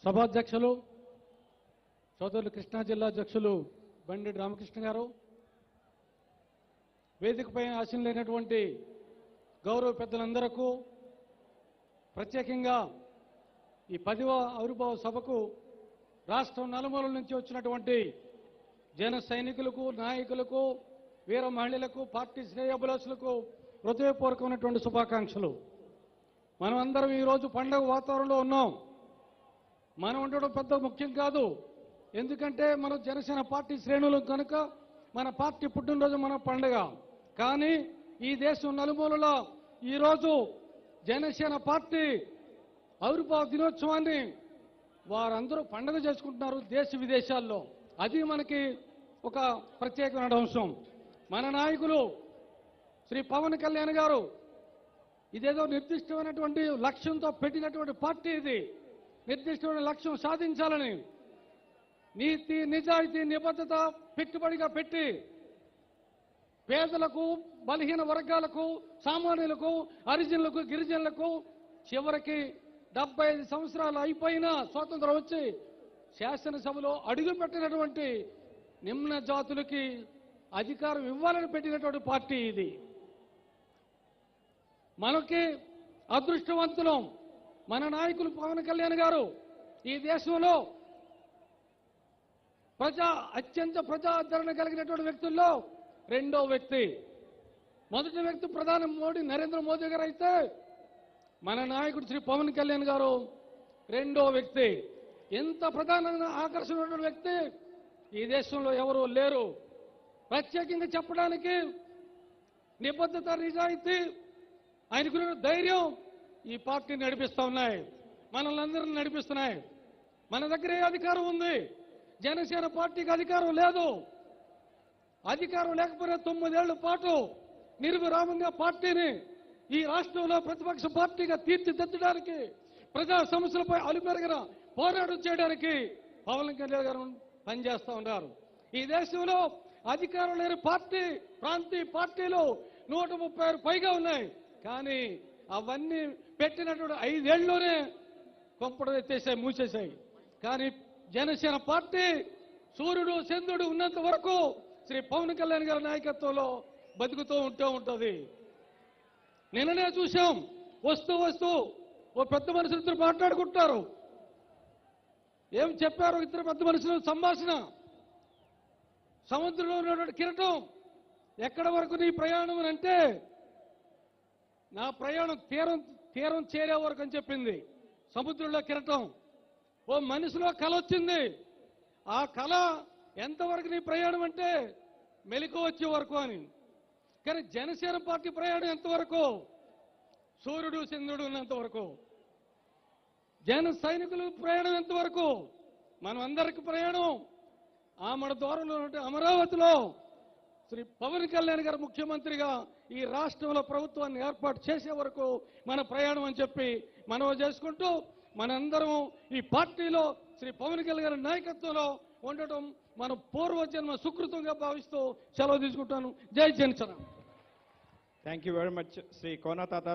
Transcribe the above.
సభాధ్యక్షులు సోదరులు కృష్ణా జిల్లా అధ్యక్షులు బండి రామకృష్ణ గారు, వేదికపై ఆశీనులైనటువంటి గౌరవ పెద్దలందరకు, ప్రత్యేకంగా ఈ 10వ ఆవిర్భావ సభకు రాష్ట్రం నలుమూలల నుంచి వచ్చినటువంటి జన సైనికులకు, నాయకులకు, వీర మహిళలకు, పార్టీ శ్రేయోభిలాషులకు హృదయపూర్వకమైనటువంటి శుభాకాంక్షలు. మనం అందరం ఈరోజు పండగ వాతావరణంలో ఉన్నాం. మనం ఉండడం పెద్ద ముఖ్యం కాదు, ఎందుకంటే మనం జనసేన పార్టీ శ్రేణులు కనుక మన పార్టీ పుట్టినరోజు మన పండుగ. కానీ ఈ దేశం నలుమూలల ఈరోజు జనసేన పార్టీ ఆవిర్భావ దినోత్సవాన్ని వారందరూ పండుగ చేసుకుంటున్నారు దేశ విదేశాల్లో. అది మనకి ఒక ప్రత్యేకమైన అంశం. మన నాయకులు శ్రీ పవన్ కళ్యాణ్ గారు ఇదేదో నిర్దిష్టమైనటువంటి లక్ష్యంతో పెట్టినటువంటి పార్టీ. ఇది నిర్దిష్టమైన లక్ష్యం సాధించాలని నీతి, నిజాయితీ, నిబద్ధత పెట్టుబడిగా పెట్టి పేదలకు, బలహీన వర్గాలకు, సామాన్యులకు, హరిజనులకు, గిరిజనులకు చివరికి 75 సంవత్సరాలు అయిపోయినా స్వాతంత్రం వచ్చి శాసనసభలో అడుగుపెట్టినటువంటి నిమ్న జాతులకి అధికారం ఇవ్వాలని పెట్టినటువంటి పార్టీ ఇది. మనకి అదృష్టవంతులం. మన నాయకులు పవన్ కళ్యాణ్ గారు ఈ దేశంలో అత్యంత ప్రజాదరణ కలిగినటువంటి వ్యక్తుల్లో రెండో వ్యక్తి. మొదటి వ్యక్తి ప్రధాని నరేంద్ర మోదీ గారు అయితే, మన నాయకుడు శ్రీ పవన్ కళ్యాణ్ గారు రెండో వ్యక్తి. ఎంత ప్రధానమైన ఆకర్షణ ఉన్న వ్యక్తి ఈ దేశంలో ఎవరూ లేరు. ప్రత్యేకంగా చెప్పడానికి నిబద్ధత, నిజాయితీ, ఆయనకున్న ధైర్యం ఈ పార్టీని నడిపిస్తూ ఉన్నాయి, మనల్ని అందరినీ నడిపిస్తున్నాయి. మన దగ్గర ఏ అధికారం ఉంది? జనసేన పార్టీకి అధికారం లేదు. అధికారం లేకపోయినా 9 ఏళ్ల పాటు నిర్విరామంగా పార్టీని ఈ రాష్ట్రంలో ప్రతిపక్ష పార్టీగా తీర్చిదిద్దడానికి, ప్రజా సమస్యలపై అలుపెరగిన పోరాటం చేయడానికి పవన్ కళ్యాణ్ గారు పనిచేస్తూ ఉన్నారు. ఈ దేశంలో అధికారం లేని పార్టీ, ప్రాంతీయ పార్టీలు 136 పైగా ఉన్నాయి. కానీ అవన్నీ పెట్టినటువంటి 5 ఏళ్లలోనే కొంపడం ఎత్తేసాయి, మూసేశాయి. కానీ జనసేన పార్టీ సూర్యుడు, చంద్రుడు ఉన్నంత వరకు శ్రీ పవన్ కళ్యాణ్ గారి నాయకత్వంలో బతుకుతూ ఉంటుంది. నిన్ననే చూశాం, వస్తూ ఓ పెద్ద మనుషులు ఇద్దరు మాట్లాడుకుంటారు. ఏం చెప్పారు ఇద్దరు పెద్ద మనుషులు? సంభాషణ. సముద్రంలో ఉన్నటువంటి కిరటం, ఎక్కడి వరకు నీ ప్రయాణం అని అంటే, నా ప్రయాణం తీరం చేరే వరకు అని చెప్పింది. సముద్రంలో కిరటం. ఓ మనసులో కళ వచ్చింది. ఆ కళ ఎంతవరకు నీ ప్రయాణం అంటే మెలకు వచ్చే వరకు అని. కానీ జనసేన పార్టీ ప్రయాణం ఎంతవరకు? సూర్యుడు, చంద్రుడు ఉన్నంత వరకు. జన సైనికుల ప్రయాణం ఎంతవరకు? మనం అందరికి ప్రయాణం ఆమడ దూరంలో ఉంటే అమరావతిలో శ్రీ పవన్ కళ్యాణ్ గారు ముఖ్యమంత్రిగా ఈ రాష్ట్రంలో ప్రభుత్వాన్ని ఏర్పాటు చేసే వరకు మన ప్రయాణం అని చెప్పి మనవి చేసుకుంటూ, మనందరం ఈ పార్టీలో శ్రీ పవన్ కళ్యాణ్ గారి నాయకత్వంలో ఉండటం మన పూర్వజన్మ సుకృతంగా భావిస్తూ సెలవు తీసుకుంటాను. జై Janasena. Thank you very much Sri Kona తాత.